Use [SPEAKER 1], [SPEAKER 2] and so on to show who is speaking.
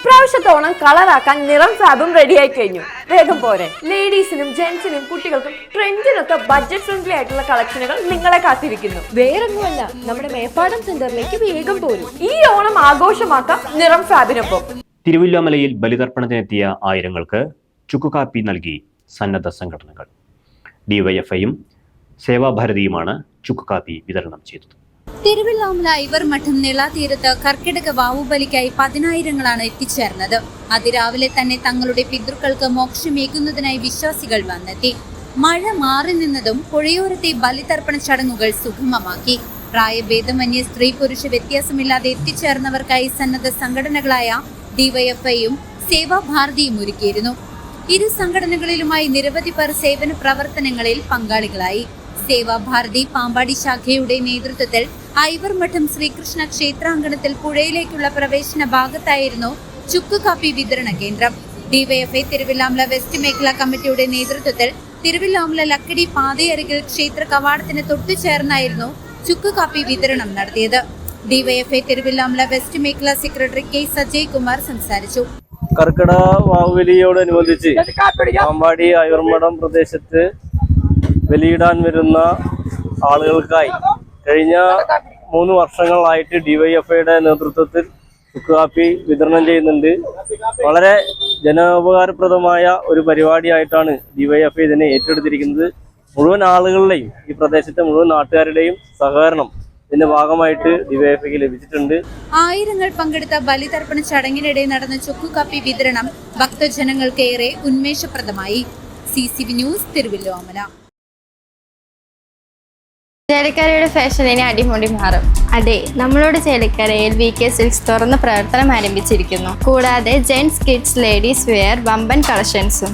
[SPEAKER 1] ഇപ്രാവശ്യത്തെ ഓണം കളറാക്കാൻ നിറം ഫാബും റെഡിയായി കഴിഞ്ഞു. വേഗം പോരെ. ലേഡീസിനും ജെന്റ്സിനും കുട്ടികൾക്കും ട്രെൻഡിനൊക്കെ ബഡ്ജറ്റ് ഫ്രണ്ട്ലി ആയിട്ടുള്ള കളക്ഷനുകൾ നിങ്ങളെ കാത്തിരിക്കുന്നു.
[SPEAKER 2] വേറൊന്നുമല്ല, നമ്മുടെ മേപ്പാടം സെന്ററിലേക്ക് വേഗം പോരും.
[SPEAKER 1] ഈ ഓണം ആഘോഷമാക്കാം നിറം ഫാബിനൊപ്പം.
[SPEAKER 3] തിരുവല്ലോമലയിൽ ബലിതർപ്പണത്തിനെത്തിയ ആയിരങ്ങൾക്ക് ചുക്കുകാപ്പി നൽകി സന്നദ്ധ സംഘടനകൾ. ഡിവൈഎഫ്ഐയും സേവാഭാരതിയുമാണ് ചുക്കുകാപ്പി വിതരണം ചെയ്തത്.
[SPEAKER 4] തിരുവല്ലോമല ഐവർമഠം നിളാതീരത്ത് കർക്കിടക വാവുബലിക്കായി 10,000-ങ്ങളാണ് എത്തിച്ചേർന്നത്. അതിരാവിലെ തന്നെ തങ്ങളുടെ പിതൃക്കൾക്ക് മോക്ഷമേകുന്നതിനായി വിശ്വാസികൾ വന്നെത്തി. മഴ മാറി നിന്നതും പുഴയോരത്തെ ബലിതർപ്പണ ചടങ്ങുകൾ സുഗമമാക്കി. പ്രായഭേദമന്യേ സ്ത്രീ പുരുഷ വ്യത്യാസമില്ലാതെ എത്തിച്ചേർന്നവർക്കായി സന്നദ്ധ സംഘടനകളായ ഡിവൈഎഫ്ഐയും സേവാഭാരതിയും ഒരുക്കിയിരുന്നു. ഇരു സംഘടനകളിലുമായി നിരവധി പേർ സേവന പ്രവർത്തനങ്ങളിൽ പങ്കാളികളായി. സേവാഭാരതി പാമ്പാടി ശാഖയുടെ നേതൃത്വത്തിൽ ഐവർമഠം ശ്രീകൃഷ്ണ ക്ഷേത്രാങ്കണത്തിൽ പുഴയിലേക്കുള്ള പ്രവേശന ഭാഗത്തായിരുന്നു ചുക്കുകാപ്പി വിതരണ കേന്ദ്രം. ഡിവൈഎഫ്ഐ തിരുവല്ലോമല വെസ്റ്റ് മേഖലാ കമ്മിറ്റിയുടെ നേതൃത്വത്തിൽ തിരുവല്ലോമല ലക്കിടി പാതയരികിൽ ക്ഷേത്ര കവാടത്തിന് തൊട്ടുചേർന്നായിരുന്നു ചുക്കുകാപ്പി വിതരണം നടത്തിയത്. ഡിവൈഎഫ്ഐ തിരുവല്ലോമല വെസ്റ്റ് മേഖലാ സെക്രട്ടറി കെ സജയ് കുമാർ സംസാരിച്ചു.
[SPEAKER 5] കർക്കിടക വാവുബലിയോടനുബന്ധിച്ച് പാമ്പാടി ഐവർമഠം പ്രദേശത്ത് ബലിയിടാൻ വരുന്ന ആളുകൾക്കായി കഴിഞ്ഞ 3 വർഷങ്ങളായിട്ട് ഡിവൈഎഫ്ഐയുടെ നേതൃത്വത്തിൽ ചുക്കുകാപ്പി വിതരണം ചെയ്യുന്നുണ്ട്. വളരെ ജനോപകാരപ്രദമായ ഒരു പരിപാടിയായിട്ടാണ് ഡിവൈഎഫ്ഐ ഇതിനെ ഏറ്റെടുത്തിരിക്കുന്നത്. മുഴുവൻ ആളുകളുടെയും ഈ പ്രദേശത്തെ മുഴുവൻ നാട്ടുകാരുടെയും സഹകരണം ഇതിന്റെ ഭാഗമായിട്ട് ഡിവൈഎഫ്ഐക്ക് ലഭിച്ചിട്ടുണ്ട്.
[SPEAKER 4] ആയിരങ്ങൾ പങ്കെടുത്ത ബലിതർപ്പണ ചടങ്ങിനിടെ നടന്ന ചുക്കുകാപ്പി വിതരണം ഭക്തജനങ്ങൾക്കേറെ ഉന്മേഷപ്രദമായി. CCB news Thiruvilwamala.
[SPEAKER 6] ചേലക്കരയുടെ ഫാഷൻ ഇനി അടിമുടി മാറും. അതെ, നമ്മളോട് ചേലക്കരയിൽ VK സിൽക്സ് തുറന്ന് പ്രവർത്തനം ആരംഭിച്ചിരിക്കുന്നു. കൂടാതെ ജെന്റ്സ്, കിഡ്സ്, ലേഡീസ് വെയർ വമ്പൻ കളക്ഷൻസും.